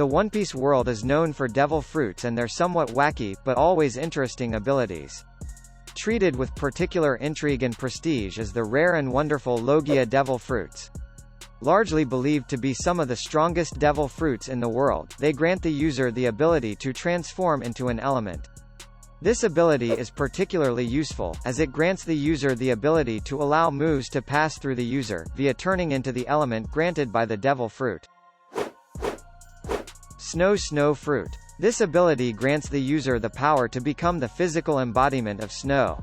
The One Piece world is known for devil fruits and their somewhat wacky, but always interesting abilities. Treated with particular intrigue and prestige as the rare and wonderful Logia devil fruits. Largely believed to be some of the strongest devil fruits in the world, they grant the user the ability to transform into an element. This ability is particularly useful, as it grants the user the ability to allow moves to pass through the user, via turning into the element granted by the devil fruit. Snow fruit. This ability grants the user the power to become the physical embodiment of snow.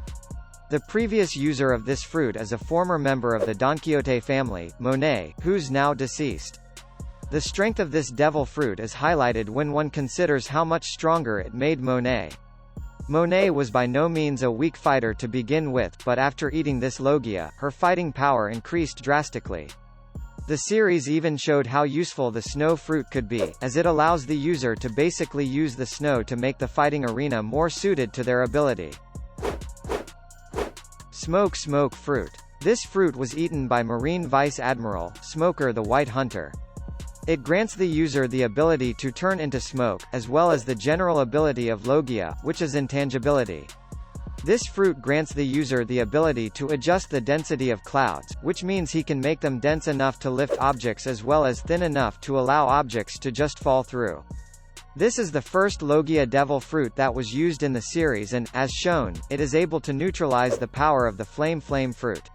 The previous user of this fruit is a former member of the Don Quixote family, Monet, who's now deceased. The strength of this devil fruit is highlighted when one considers how much stronger it made Monet. Monet was by no means a weak fighter to begin with, but after eating this Logia, her fighting power increased drastically. The series even showed how useful the snow fruit could be, as it allows the user to basically use the snow to make the fighting arena more suited to their ability. Smoke fruit. This fruit was eaten by Marine Vice Admiral, Smoker the White Hunter. It grants the user the ability to turn into smoke, as well as the general ability of Logia, which is intangibility. This fruit grants the user the ability to adjust the density of clouds, which means he can make them dense enough to lift objects as well as thin enough to allow objects to just fall through. This is the first Logia devil fruit that was used in the series and, as shown, it is able to neutralize the power of the flame fruit.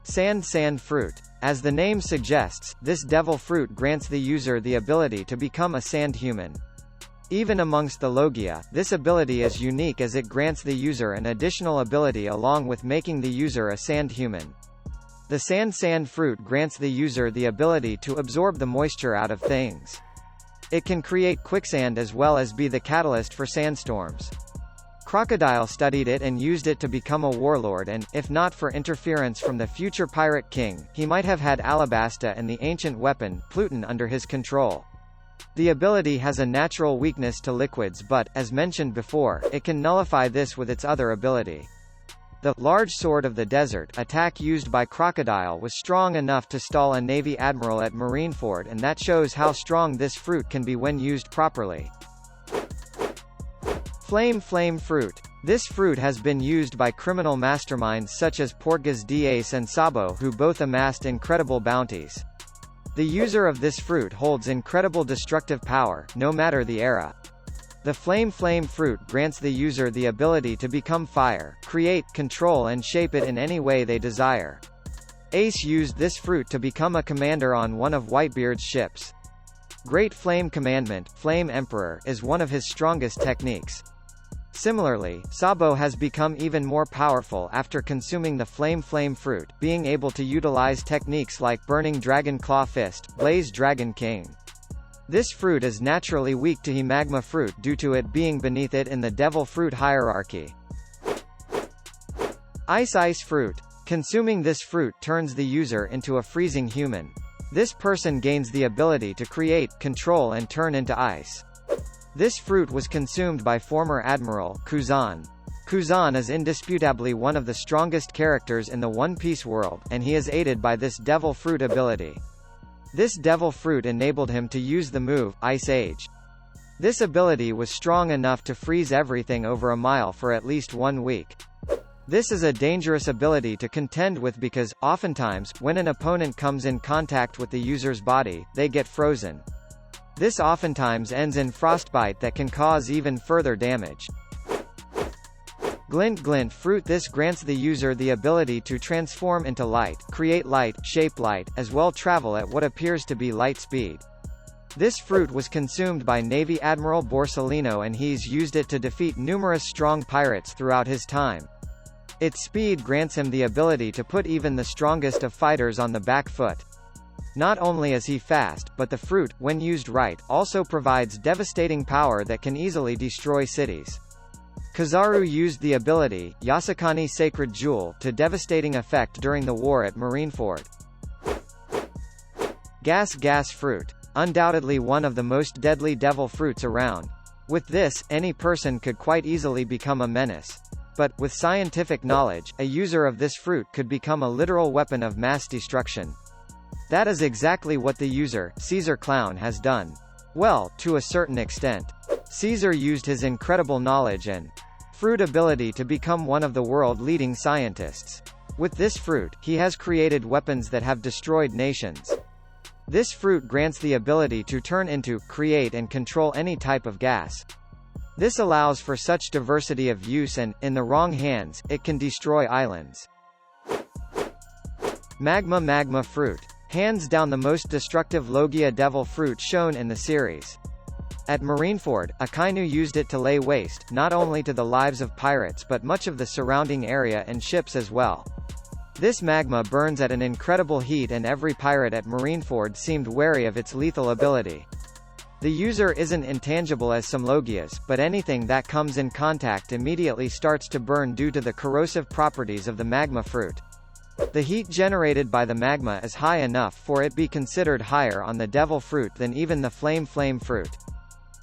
Sand fruit. As the name suggests, this devil fruit grants the user the ability to become a sand human. Even amongst the Logia, this ability is unique as it grants the user an additional ability along with making the user a sand human. The sand fruit grants the user the ability to absorb the moisture out of things. It can create quicksand as well as be the catalyst for sandstorms. Crocodile studied it and used it to become a warlord and, if not for interference from the future pirate king, he might have had Alabasta and the ancient weapon, Pluton, under his control. The ability has a natural weakness to liquids but, as mentioned before, it can nullify this with its other ability. The large sword of the desert attack used by Crocodile was strong enough to stall a Navy admiral at Marineford, and that shows how strong this fruit can be when used properly. Flame fruit. This fruit has been used by criminal masterminds such as Portgas d'Ace and Sabo, who both amassed incredible bounties. The user of this fruit holds incredible destructive power, no matter the era. The flame fruit grants the user the ability to become fire, create, control and shape it in any way they desire. Ace used this fruit to become a commander on one of Whitebeard's ships. Great Flame Commandment, Flame Emperor, is one of his strongest techniques. Similarly, Sabo has become even more powerful after consuming the flame fruit, being able to utilize techniques like Burning Dragon Claw Fist, Blaze Dragon King. This fruit is naturally weak to Magma fruit due to it being beneath it in the devil fruit hierarchy. Ice fruit. Consuming this fruit turns the user into a freezing human. This person gains the ability to create, control and turn into ice. This fruit was consumed by former Admiral Kuzan. Kuzan is indisputably one of the strongest characters in the One Piece world, and he is aided by this devil fruit ability. This devil fruit enabled him to use the move, Ice Age. This ability was strong enough to freeze everything over a mile for at least 1 week. This is a dangerous ability to contend with because, oftentimes, when an opponent comes in contact with the user's body, they get frozen. This oftentimes ends in frostbite that can cause even further damage. GLINT-GLINT fruit. This grants the user the ability to transform into light, create light, shape light, as well travel at what appears to be light speed. This fruit was consumed by Navy Admiral Borsellino and he's used it to defeat numerous strong pirates throughout his time. Its speed grants him the ability to put even the strongest of fighters on the back foot. Not only is he fast, but the fruit, when used right, also provides devastating power that can easily destroy cities. Kizaru used the ability, Yasakani Sacred Jewel, to devastating effect during the war at Marineford. Gas fruit. Undoubtedly one of the most deadly devil fruits around. With this, any person could quite easily become a menace. But, with scientific knowledge, a user of this fruit could become a literal weapon of mass destruction. That is exactly what the user, Caesar Clown, has done. Well, to a certain extent. Caesar used his incredible knowledge and fruit ability to become one of the world-leading scientists. With this fruit, he has created weapons that have destroyed nations. This fruit grants the ability to turn into, create and control any type of gas. This allows for such diversity of use and, in the wrong hands, it can destroy islands. Magma-Magma fruit. Hands down the most destructive Logia devil fruit shown in the series. At Marineford, Akainu used it to lay waste, not only to the lives of pirates but much of the surrounding area and ships as well. This magma burns at an incredible heat and every pirate at Marineford seemed wary of its lethal ability. The user isn't intangible as some Logias, but anything that comes in contact immediately starts to burn due to the corrosive properties of the magma fruit. The heat generated by the magma is high enough for it be considered higher on the devil fruit than even the flame fruit.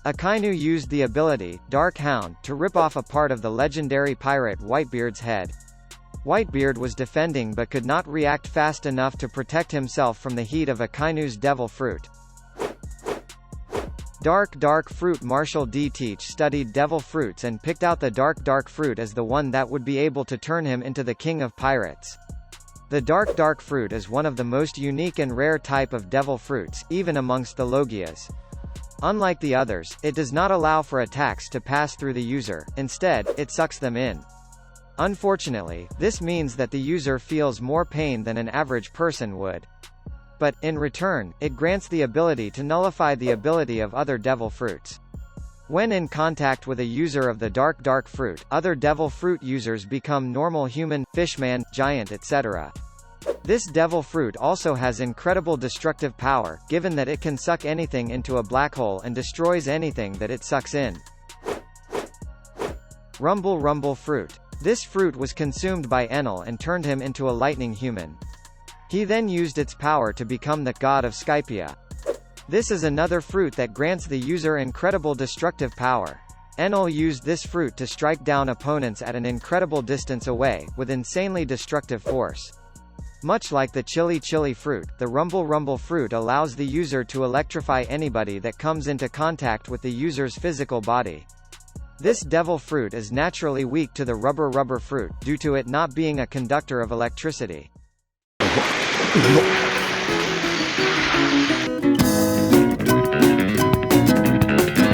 Akainu used the ability, Dark Hound, to rip off a part of the legendary pirate Whitebeard's head. Whitebeard was defending but could not react fast enough to protect himself from the heat of Akainu's devil fruit. Dark fruit. Marshall D. Teach studied devil fruits and picked out the dark fruit as the one that would be able to turn him into the king of pirates. The dark fruit is one of the most unique and rare type of devil fruits, even amongst the Logias. Unlike the others, it does not allow for attacks to pass through the user, instead, it sucks them in. Unfortunately, this means that the user feels more pain than an average person would. But, in return, it grants the ability to nullify the ability of other devil fruits. When in contact with a user of the dark fruit, other devil fruit users become normal human, fishman, giant etc. This devil fruit also has incredible destructive power, given that it can suck anything into a black hole and destroys anything that it sucks in. Rumble fruit. This fruit was consumed by Enel and turned him into a lightning human. He then used its power to become the god of Skypia. This is another fruit that grants the user incredible destructive power. Enel used this fruit to strike down opponents at an incredible distance away, with insanely destructive force. Much like the chili fruit, the rumble fruit allows the user to electrify anybody that comes into contact with the user's physical body. This devil fruit is naturally weak to the rubber fruit, due to it not being a conductor of electricity.